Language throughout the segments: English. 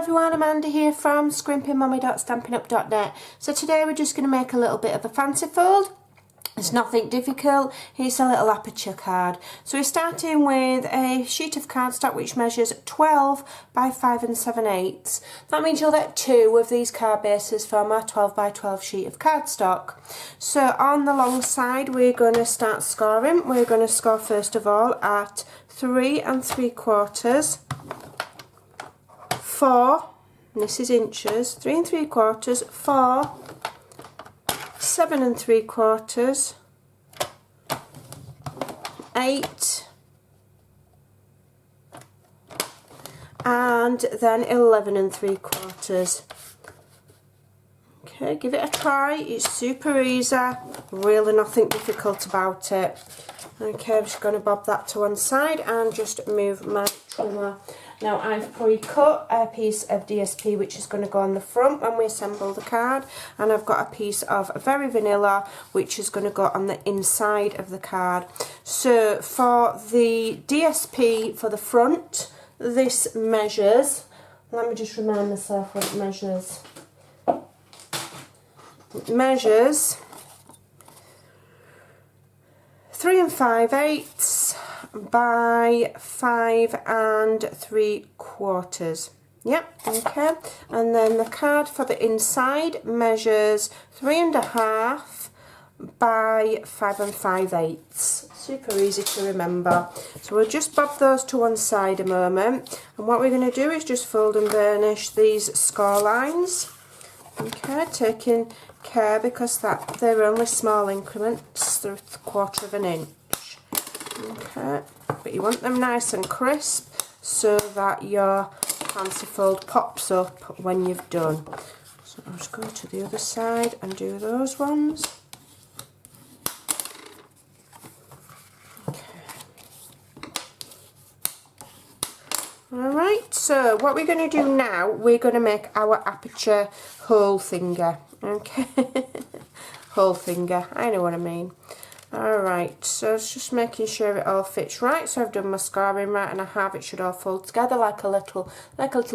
everyone, Amanda here from Scrimpingmommy.stampinup.net. So today we're just going to make a little bit of a fancy fold. It's nothing difficult. Here's a little Aperture card. So we're starting with a sheet of cardstock which measures 12 by 5 7/8. That means you'll get 2 of these card bases from our 12 by 12 sheet of cardstock. So on the long side we're going to start scoring. We're going to score first of all at 3 3/4, 4, and this is inches, 3 3/4, 4, 7 3/4, 8, and then 11 3/4. Okay, give it a try. It's super easy, really nothing difficult about it. Okay, I'm just going to bob that to one side and just move my trimmer. Now I've pre-cut a piece of DSP which is going to go on the front when we assemble the card, and I've got a piece of Very Vanilla which is going to go on the inside of the card. So for the DSP for the front, this measures, let me just remind myself what it measures. It measures 3 5/8 by 5 3/4. Yep, okay. And then the card for the inside measures 3 1/2 by 5 5/8. Super easy to remember. So we'll just bob those to one side a moment, and what we're going to do is just fold and burnish these score lines. Okay, taking care because they're only small increments, they're 1/4 of an inch. Okay, but you want them nice and crisp so that your fancy fold pops up when you've done. So I'll just go to the other side and do those ones. Okay. Alright, so what we're going to do now, we're going to make our Aperture hole finger. Okay, hole finger, I know what I mean. Alright, so it's just making sure it all fits right. So I've done my scoring right, and I have, it should all fold together like a little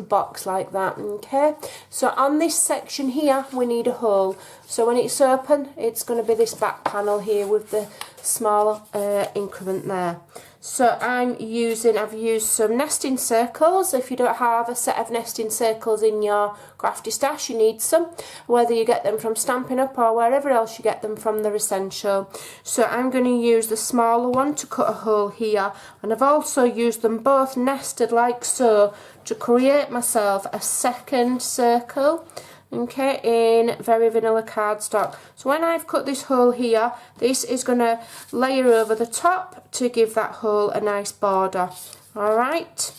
box like that. Okay, so on this section here we need a hole. So when it's open, it's going to be this back panel here with the small increment there. So I've used some nesting circles. If you don't have a set of nesting circles in your crafty stash, you need some. Whether you get them from Stampin' Up or wherever else you get them from, they're essential. So I'm going to use the smaller one to cut a hole here, and I've also used them both nested like so to create myself a second circle. Okay, in Very Vanilla cardstock. So when I've cut this hole here, this is going to layer over the top to give that hole a nice border. Alright,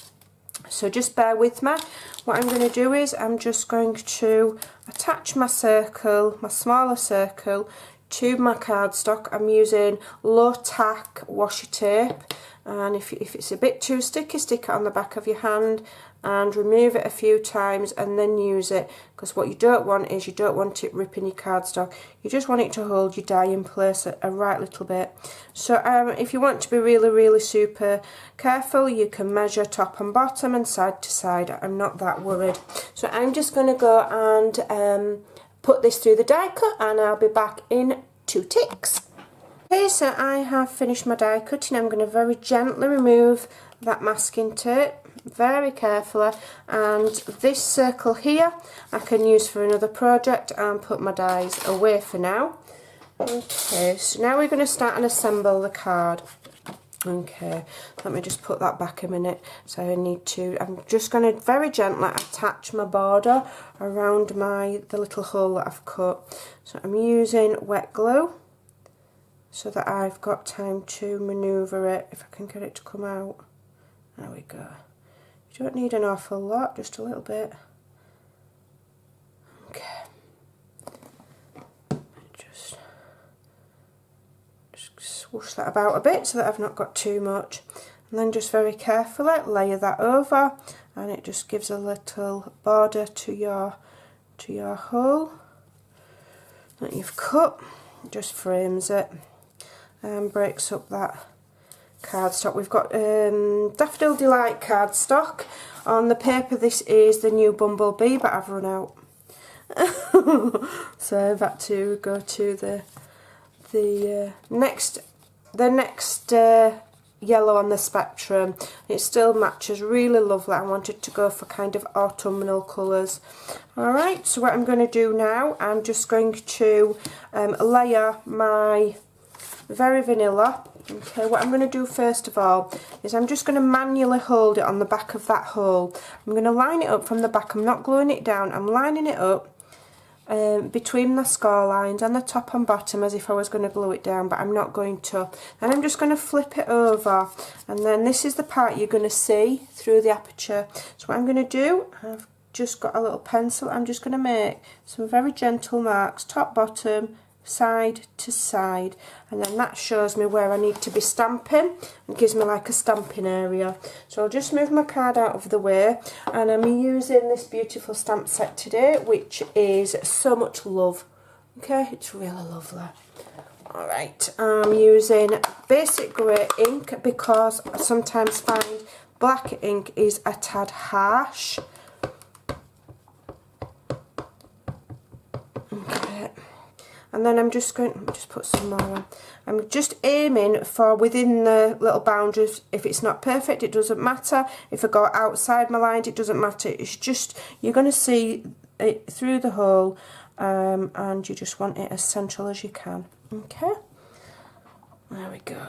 so just bear with me. What I'm going to do is I'm just going to attach my circle, my smaller circle, to my cardstock. I'm using low tack washi tape, and if it's a bit too sticky, stick it on the back of your hand and remove it a few times and then use it, because what you don't want is, you don't want it ripping your cardstock. You just want it to hold your die in place a right little bit. So if you want to be really super careful, you can measure top and bottom and side to side. I'm not that worried. So I'm just going to go and put this through the die cut, and I'll be back in 2 ticks. Okay, so I have finished my die cutting. I'm going to very gently remove that masking tape, very carefully, and this circle here I can use for another project and put my dies away for now. Okay, so now we're going to start and assemble the card. Okay, let me just put that back a minute. So I'm just going to very gently attach my border around the little hole that I've cut. So I'm using wet glue so that I've got time to manoeuvre it, if I can get it to come out. There we go. You don't need an awful lot, just a little bit. Okay. Just swoosh that about a bit so that I've not got too much. And then just very carefully layer that over, and it just gives a little border to your hole that you've cut. It just frames it and breaks up that cardstock. We've got Daffodil Delight cardstock. On the paper this is the new Bumblebee, but I've run out. So I've had to go to the next yellow on the spectrum. It still matches really lovely. I wanted to go for kind of autumnal colours. Alright, so what I'm going to do now, I'm just going to layer my Very Vanilla. Okay, what I'm going to do first of all is I'm just going to manually hold it on the back of that hole. I'm going to line it up from the back. I'm not gluing it down, I'm lining it up between the score lines and the top and bottom as if I was going to glue it down, but I'm not going to. And I'm just going to flip it over, and then this is the part you're going to see through the aperture. So what I'm going to do, I've just got a little pencil, I'm just going to make some very gentle marks, top, bottom, side to side, and then that shows me where I need to be stamping and gives me like a stamping area. So I'll just move my card out of the way, and I'm using this beautiful stamp set today, which is So Much Love. Okay, it's really lovely. Alright, I'm using basic grey ink because I sometimes find black ink is a tad harsh. Okay. And then I'm just going to just put some more on. I'm just aiming for within the little boundaries. If it's not perfect, it doesn't matter. If I go outside my lines, it doesn't matter. It's just, you're going to see it through the hole, and you just want it as central as you can. Okay, there we go,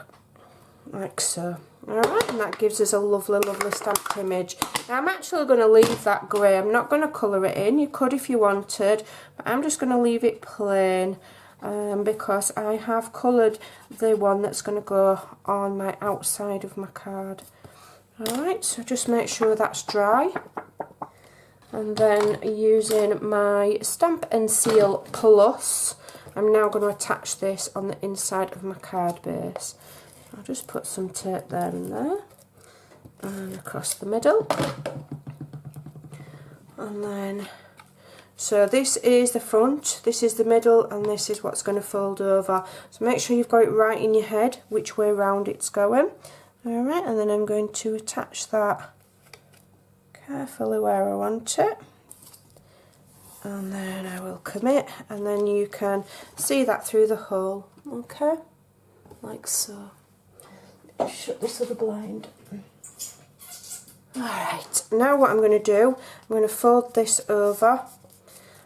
like so. Alright, and that gives us a lovely, lovely stamped image. Now I'm actually going to leave that grey. I'm not going to colour it in. You could if you wanted, but I'm just going to leave it plain. Because I have coloured the one that's going to go on my outside of my card. Alright, so just make sure that's dry. And then using my Stamp and Seal Plus, I'm now going to attach this on the inside of my card base. I'll just put some tape there and there, and across the middle. And then, so this is the front, this is the middle, and this is what's going to fold over. So make sure you've got it right in your head which way round it's going. Alright, and then I'm going to attach that carefully where I want it. And then I will commit, and then you can see that through the hole. Okay, like so. Shut this other blind. Alright, now what I'm going to do, I'm going to fold this over.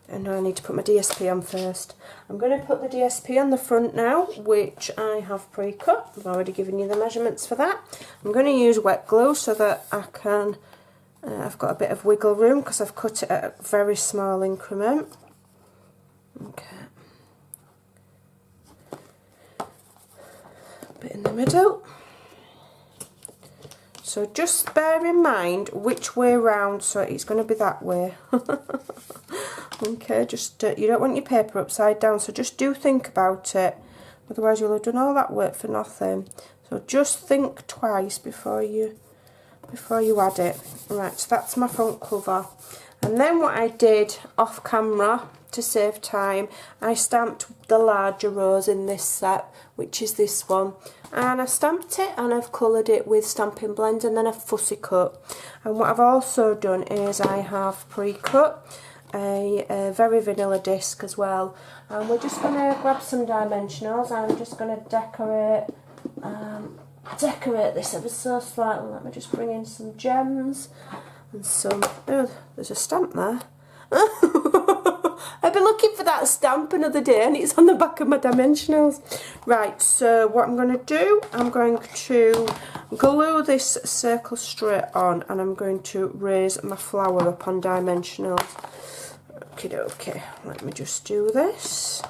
And I need to put my DSP on first. I'm going to put the DSP on the front now, which I have pre-cut. I've already given you the measurements for that. I'm going to use wet glue so that I can, I've got a bit of wiggle room because I've cut it at a very small increment. Okay. A bit in the middle. So just bear in mind which way round, so it's going to be that way. Okay, just you don't want your paper upside down, so just do think about it, otherwise you'll have done all that work for nothing. So just think twice before you add it. Right, so that's my front cover. And then what I did off camera to save time, I stamped the larger rose in this set, which is this one, and I stamped it and I've coloured it with Stampin' Blend and then a fussy cut. And what I've also done is I have pre-cut a Very Vanilla disc as well, and we're just going to grab some dimensionals. I'm just going to decorate this ever so slightly. Let me just bring in some gems and some, oh, there's a stamp there. I've been looking for that stamp another day and it's on the back of my dimensionals. Right, so what I'm going to do, I'm going to glue this circle straight on, and I'm going to raise my flower up on dimensionals. Okay, let me just do this.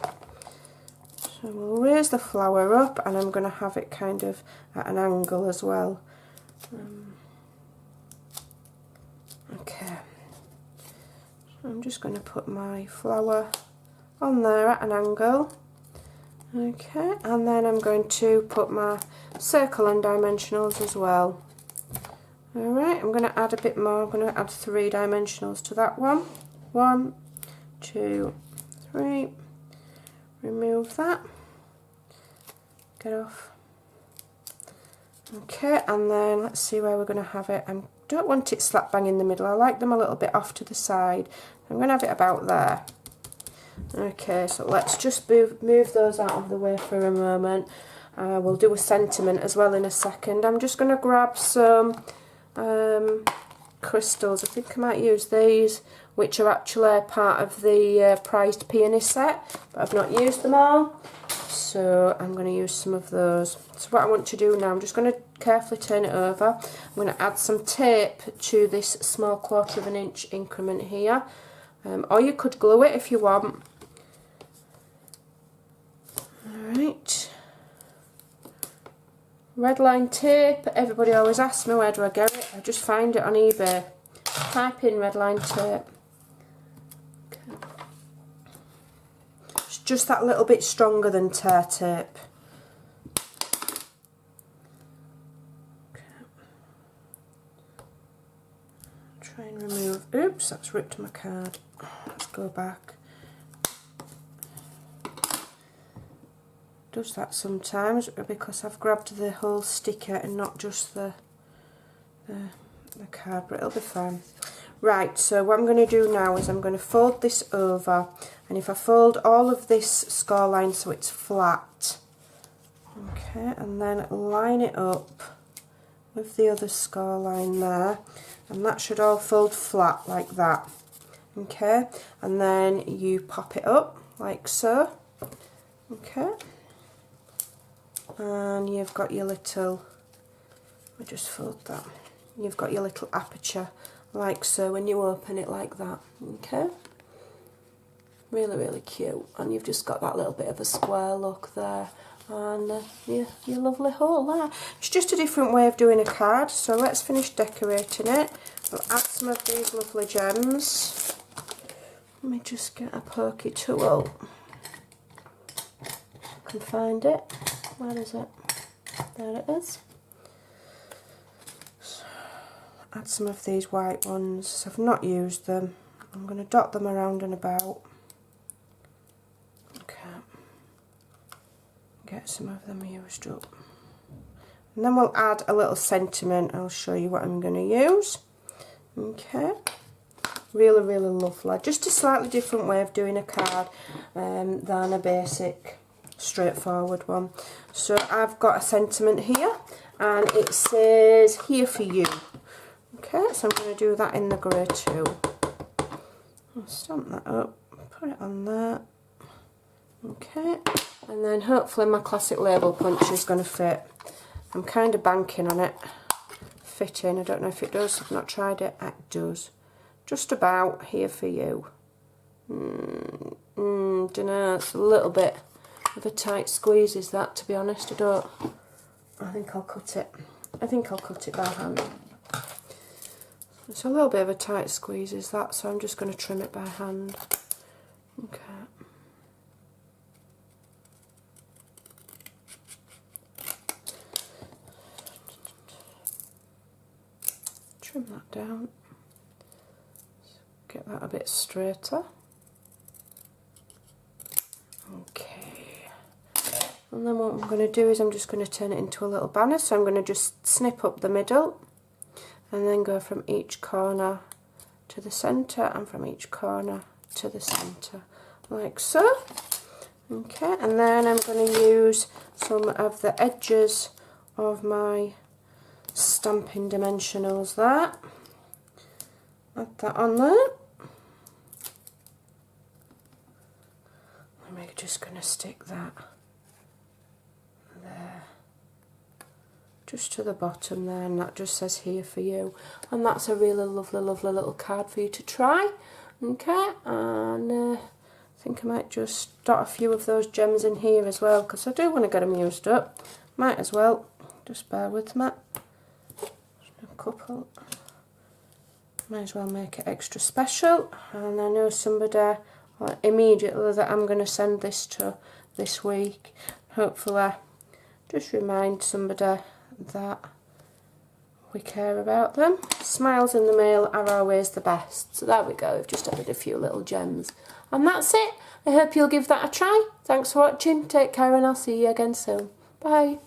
So we'll raise the flower up, and I'm going to have it kind of at an angle as well. Okay, so I'm just going to put my flower on there at an angle. Okay, and then I'm going to put my circle on dimensionals as well. Alright, I'm going to add a bit more. I'm going to add 3 dimensionals to that one. 1, 2, 3. Remove that. Get off. Okay, and then let's see where we're going to have it. I'm don't want it slap bang in the middle. I like them a little bit off to the side. I'm going to have it about there. Okay, so let's just move those out of the way for a moment. We'll do a sentiment as well in a second. I'm just going to grab some crystals. I think I might use these, which are actually part of the prized peony set, but I've not used them all. So I'm going to use some of those. So what I want to do now, I'm just going to carefully turn it over. I'm going to add some tape to this small 1/4 of an inch increment here. Or you could glue it if you want. Alright. Red line tape. Everybody always asks me, where do I get it? I just find it on eBay. Type in red line tape. Okay. It's just that little bit stronger than tear tape. Okay. Try and remove. Oops, that's ripped my card. Let's go back. Does that sometimes because I've grabbed the whole sticker and not just the card, but it'll be fine. Right, so what I'm going to do now is I'm going to fold this over, and if I fold all of this score line so it's flat, okay, and then line it up with the other score line there, and that should all fold flat like that, okay, and then you pop it up like so, okay. And you've got your little, I just fold that, you've got your little aperture like so when you open it like that, okay, really really cute, and you've just got that little bit of a square look there, and your lovely hole there. It's just a different way of doing a card, so let's finish decorating it. We'll add some of these lovely gems. Let me just get a pokey tool, I can find it. Where is it? There it is. So, add some of these white ones. I've not used them. I'm going to dot them around and about. Okay. Get some of them used up. And then we'll add a little sentiment. I'll show you what I'm going to use. Okay. Really, really lovely. Just a slightly different way of doing a card than a basic straightforward one. So I've got a sentiment here, and it says here for you. Okay, so I'm going to do that in the grey too. I'll stamp that up, put it on there. Okay, and then hopefully my classic label punch is going to fit. I'm kind of banking on it fitting. I don't know if it does. I've not tried it. It does. Just about here for you. Don't know. It's a little bit of a tight squeeze, is that, to be honest. I think I'll cut it. I think I'll cut it by hand. It's a little bit of a tight squeeze, is that, so I'm just going to trim it by hand. Okay. Trim that down. Get that a bit straighter. Okay. And then what I'm going to do is I'm just going to turn it into a little banner. So I'm going to just snip up the middle and then go from each corner to the centre and from each corner to the centre, like so. Okay, and then I'm going to use some of the edges of my stamping dimensionals there. Add that on there. I'm just going to stick that there, just to the bottom there, and that just says here for you, and that's a really lovely lovely little card for you to try. Okay, and I think I might just dot a few of those gems in here as well, because I do want to get them used up. Might as well, just bear with me. A couple. Might as well make it extra special, and I know somebody immediately that I'm going to send this to this week. Hopefully just remind somebody that we care about them. Smiles in the mail are always the best. So there we go, we've just added a few little gems. And that's it. I hope you'll give that a try. Thanks for watching, take care, and I'll see you again soon. Bye.